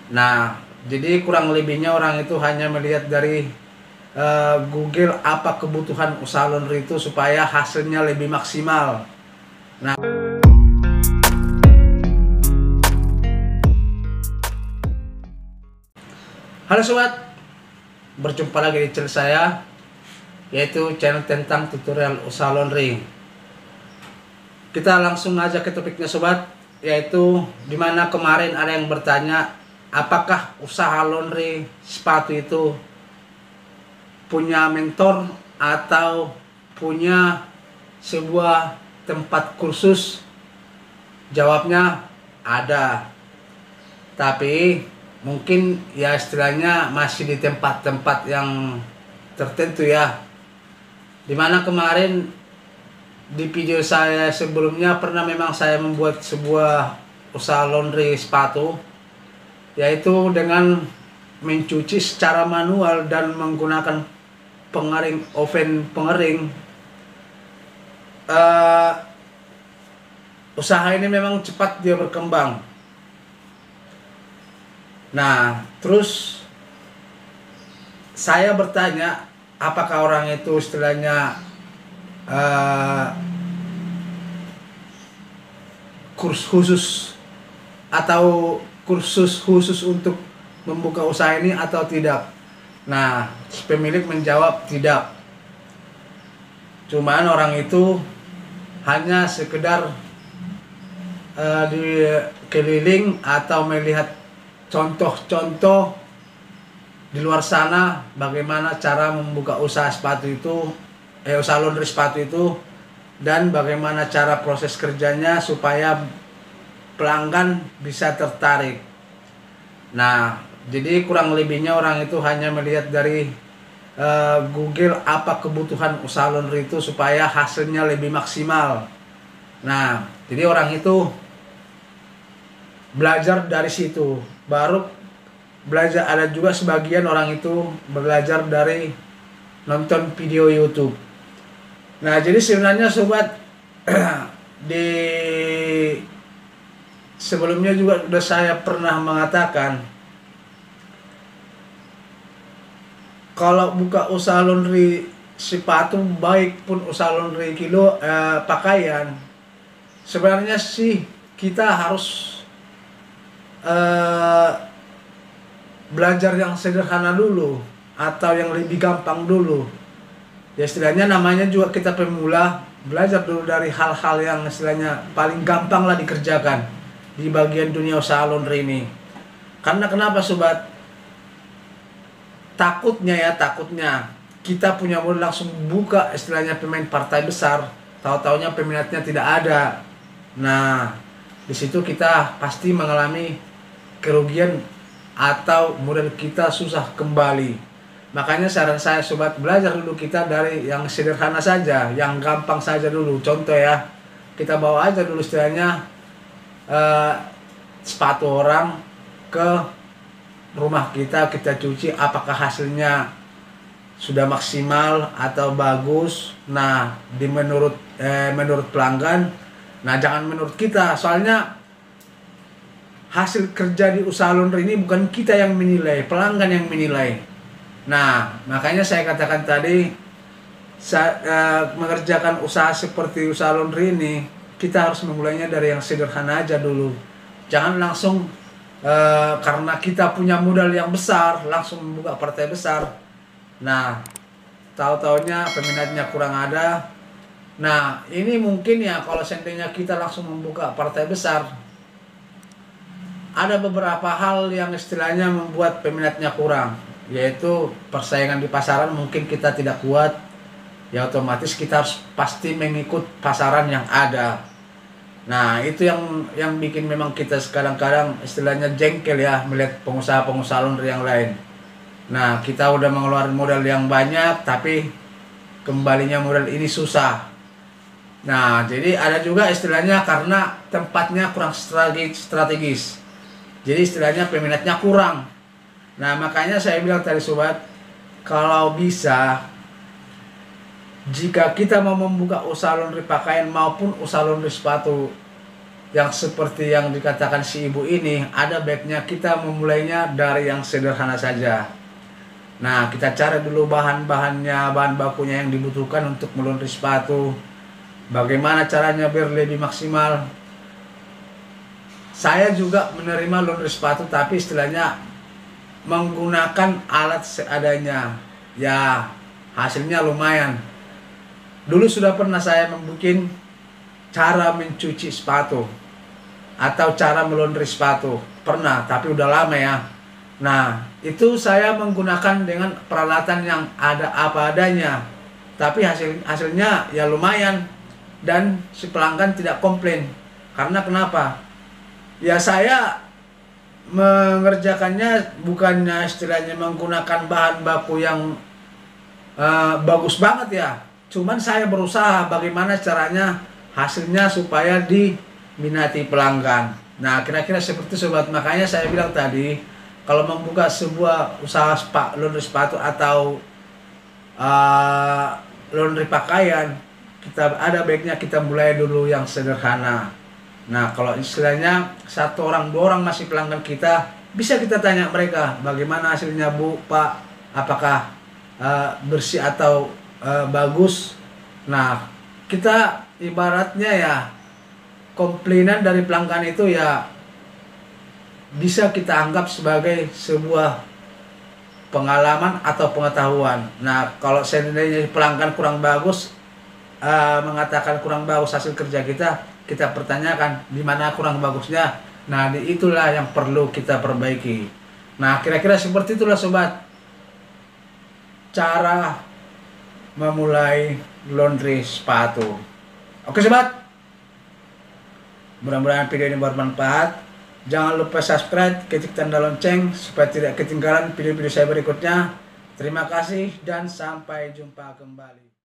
Nah, jadi kurang lebihnya orang itu hanya melihat dari Google apa kebutuhan usaha laundry itu supaya hasilnya lebih maksimal. Nah, halo sobat, berjumpa lagi di channel saya, yaitu channel tentang tutorial usaha laundry. Kita langsung aja ke topiknya sobat, yaitu dimana kemarin ada yang bertanya apakah usaha laundry sepatu itu punya mentor atau punya sebuah tempat kursus. Jawabnya ada, tapi mungkin ya istilahnya masih di tempat-tempat yang tertentu ya. Dimana kemarin di video saya sebelumnya pernah memang saya membuat sebuah usaha laundry sepatu, yaitu dengan mencuci secara manual dan menggunakan pengering, oven pengering. Usaha ini memang cepat dia berkembang. Nah, terus saya bertanya apakah orang itu istilahnya kursus khusus atau kursus khusus untuk membuka usaha ini atau tidak. Nah, pemilik menjawab tidak. Cuman orang itu hanya sekedar di keliling atau melihat contoh-contoh di luar sana bagaimana cara membuka usaha sepatu itu, usaha laundry sepatu itu, dan bagaimana cara proses kerjanya supaya pelanggan bisa tertarik. Nah, jadi kurang lebihnya orang itu hanya melihat dari Google apa kebutuhan usaha laundry itu supaya hasilnya lebih maksimal. Nah, jadi orang itu belajar dari situ, baru belajar. Ada juga sebagian orang itu belajar dari nonton video YouTube. Nah, jadi sebenarnya sobat, di sebelumnya juga sudah saya pernah mengatakan kalau buka usaha laundry sepatu, baik pun usaha laundry pakaian, sebenarnya sih kita harus belajar yang sederhana dulu atau yang lebih gampang dulu. Ya istilahnya namanya juga kita pemula, belajar dulu dari hal-hal yang istilahnya paling gampang lah dikerjakan di bagian dunia usaha laundry ini. Karena kenapa sobat? Takutnya kita punya modal langsung buka istilahnya pemain partai besar, tahu-taunya peminatnya tidak ada. Nah, di situ kita pasti mengalami kerugian atau modal kita susah kembali. Makanya saran saya sobat, belajar dulu kita dari yang sederhana saja, yang gampang saja dulu. Contoh ya, kita bawa aja dulu istilahnya sepatu orang ke rumah kita cuci, apakah hasilnya sudah maksimal atau bagus. Nah, menurut pelanggan, nah jangan menurut kita, soalnya hasil kerja di usaha laundry ini bukan kita yang menilai, pelanggan yang menilai. Nah, makanya saya katakan tadi, mengerjakan usaha seperti usaha laundry ini, kita harus memulainya dari yang sederhana aja dulu. Jangan langsung karena kita punya modal yang besar langsung membuka partai besar. Nah, tahu-taunya peminatnya kurang ada. Nah, ini mungkin ya kalau seandainya kita langsung membuka partai besar, ada beberapa hal yang istilahnya membuat peminatnya kurang, yaitu persaingan di pasaran mungkin kita tidak kuat, ya otomatis kita harus pasti mengikut pasaran yang ada. Nah, itu yang bikin memang kita kadang-kadang istilahnya jengkel ya melihat pengusaha-pengusaha laundry yang lain. Nah, kita udah mengeluarkan modal yang banyak tapi kembalinya modal ini susah. Nah, jadi ada juga istilahnya karena tempatnya kurang strategis. Jadi istilahnya peminatnya kurang. Nah, makanya saya bilang tadi sobat, kalau bisa, jika kita mau membuka usaha laundry pakaian maupun usaha laundry sepatu, yang seperti yang dikatakan si ibu ini, ada baiknya kita memulainya dari yang sederhana saja. Nah, kita cari dulu bahan-bahannya, bahan bakunya yang dibutuhkan untuk melundri sepatu. Bagaimana caranya biar lebih maksimal. Saya juga menerima laundry sepatu, tapi istilahnya menggunakan alat seadanya. Ya, hasilnya lumayan. Dulu sudah pernah saya membuat cara mencuci sepatu atau cara melundri sepatu. Pernah, tapi udah lama ya. Nah, itu saya menggunakan dengan peralatan yang ada apa adanya. Tapi hasilnya ya lumayan. Dan si pelanggan tidak komplain. Karena kenapa? Ya saya mengerjakannya bukannya istilahnya menggunakan bahan baku yang bagus banget ya. Cuman saya berusaha bagaimana caranya hasilnya supaya diminati pelanggan. Nah, kira-kira seperti sobat. Makanya saya bilang tadi, kalau membuka sebuah usaha laundry sepatu atau laundry pakaian, ada baiknya kita mulai dulu yang sederhana. Nah, kalau istilahnya 1 orang 2 orang masih pelanggan kita, bisa kita tanya mereka, bagaimana hasilnya Bu, Pak, apakah bersih atau bagus. Nah, kita ibaratnya ya, komplainan dari pelanggan itu ya bisa kita anggap sebagai sebuah pengalaman atau pengetahuan. Nah, kalau seandainya pelanggan kurang bagus, mengatakan kurang bagus hasil kerja kita pertanyakan di mana kurang bagusnya. Nah, itulah yang perlu kita perbaiki. Nah, kira-kira seperti itulah sobat, cara memulai laundry sepatu. Oke sobat, mudah-mudahan video ini bermanfaat. Jangan lupa subscribe, ketik tanda lonceng supaya tidak ketinggalan video-video saya berikutnya. Terima kasih dan sampai jumpa kembali.